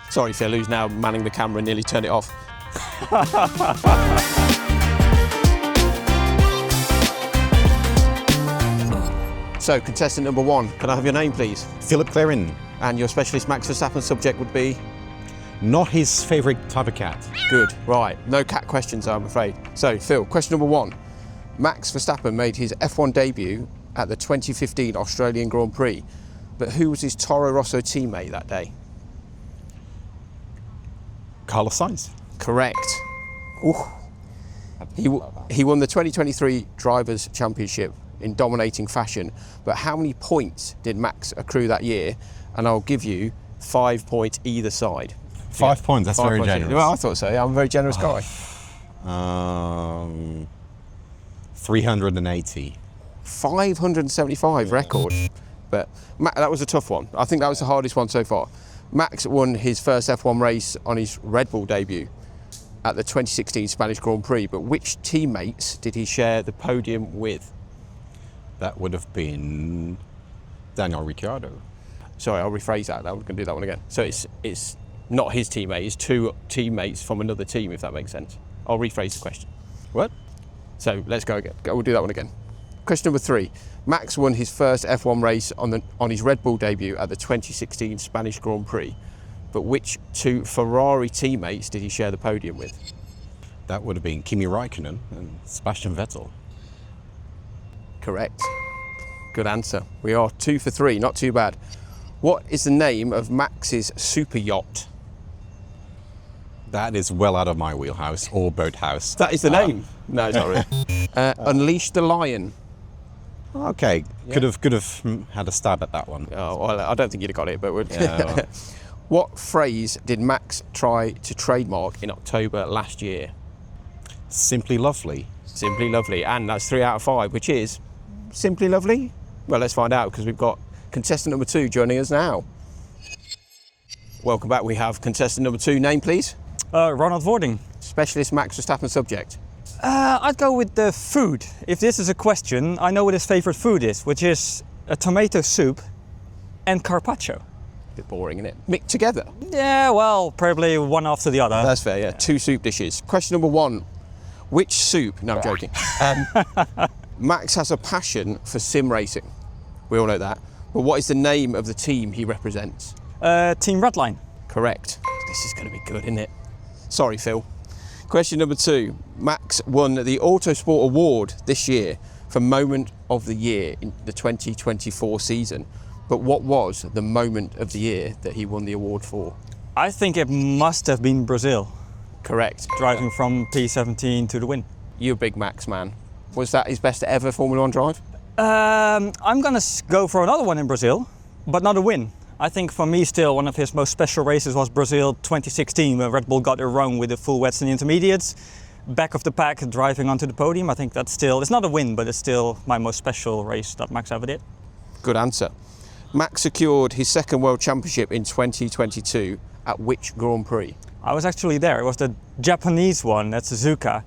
Sorry, Phil, who's now manning the camera and nearly turned it off. So, contestant number 1, can I have your name, please? Filip Cleeren. And your specialist Max Verstappen subject would be? Not his favourite type of cat. Good, right. No cat questions, I'm afraid. So, Phil, question number 1. Max Verstappen made his F1 debut at the 2015 Australian Grand Prix, but who was his Toro Rosso teammate that day? Carlos Sainz. Correct. Ooh. He won the 2023 Drivers' Championship in dominating fashion, but how many points did Max accrue that year? And I'll give you 5 points either side. 5 points, that's very generous. Well, I thought so, yeah, I'm a very generous guy. 380. 575 record. But that was a tough one. I think that was the hardest one so far. Max won his first F1 race on his Red Bull debut at the 2016 Spanish Grand Prix, but which teammates did he share the podium with? That would have been Daniel Ricciardo. Sorry, I'll rephrase that. I'm going to do that one again. So it's not his teammate, it's 2 teammates from another team, if that makes sense. I'll rephrase the question. What? So let's go again. We'll do that one again. Question number 3. Max won his first F1 race on his Red Bull debut at the 2016 Spanish Grand Prix, but which 2 Ferrari teammates did he share the podium with? That would have been Kimi Räikkönen and Sebastian Vettel. Correct. Good answer. We are 2 for 3, not too bad. What is the name of Max's super yacht? That is well out of my wheelhouse, or boathouse. That is the name? No, it's not really. Unleash the Lion. Okay, yeah. Could have had a stab at that one. Oh, well, I don't think you'd have got it, but yeah, well. What phrase did Max try to trademark in October last year? Simply lovely. Simply lovely, and that's 3 out of 5, which is simply lovely. Well, let's find out, because we've got contestant number 2 joining us now. Welcome back. We have contestant number 2. Name, please. Ronald Vording. Specialist Max Verstappen subject. I'd go with the food. If this is a question, I know what his favourite food is, which is a tomato soup and carpaccio. Bit boring, isn't it? Mixed together? Yeah, well, probably one after the other. That's fair, yeah. 2 soup dishes. Question number 1. Which soup? No, I'm joking. Max has a passion for sim racing. We all know that. But what is the name of the team he represents? Team Redline. Correct. This is going to be good, isn't it? Sorry, Phil. Question number 2. Max won the Autosport Award this year for Moment of the Year in the 2024 season. But what was the moment of the year that he won the award for? I think it must have been Brazil. Correct. Driving from P17 to the win. You're a big Max man. Was that his best ever Formula 1 drive? I'm going to go for another one in Brazil, but not a win. I think for me still one of his most special races was Brazil 2016, where Red Bull got it wrong with the full wets and intermediates. Back of the pack, driving onto the podium. I think that's still, it's not a win, but it's still my most special race that Max ever did. Good answer. Max secured his 2nd World Championship in 2022 at which Grand Prix? I was actually there. It was the Japanese one at Suzuka.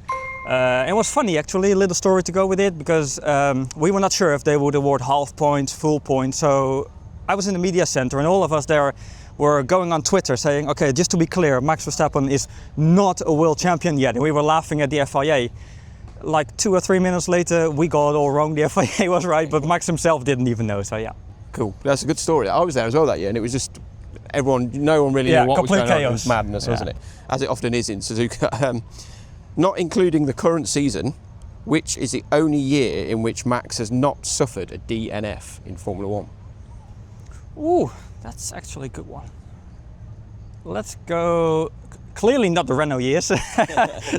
It was funny actually, a little story to go with it, because we were not sure if they would award half points, full points. So I was in the media center and all of us there were going on Twitter saying, okay, just to be clear, Max Verstappen is not a world champion yet. And we were laughing at the FIA. Like 2 or 3 minutes later, we got it all wrong. The FIA was right, but Max himself didn't even know, so yeah. Cool, that's a good story. I was there as well that year, and it was just, no one really knew what was going on. It was madness, wasn't it? As it often is in Suzuka. Not including the current season, which is the only year in which Max has not suffered a DNF in Formula 1? Ooh, that's actually a good one. Let's go, clearly not the Renault years,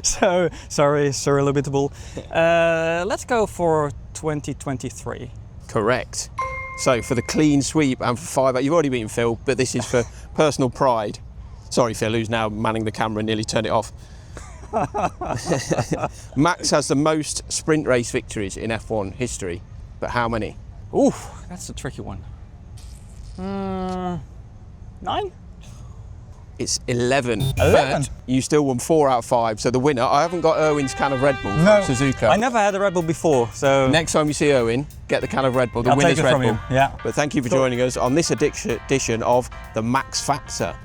so sorry, Sir Limitable. Let's go for 2023. Correct. So for the clean sweep and for 5, you've already beaten Phil, but this is for personal pride. Sorry, Phil, who's now manning the camera and nearly turned it off. Max has the most sprint race victories in F1 history, but how many? Ooh, that's a tricky one. 9? It's 11. 11? But you still won 4 out of 5, so the winner, I haven't got Erwin's can of Red Bull from Suzuka. I never had a Red Bull before, so... Next time you see Erwin, get the can of Red Bull, the I'll winner's take it Red from Bull. you. Yeah. But thank you for joining us on this edition of the Max Factor.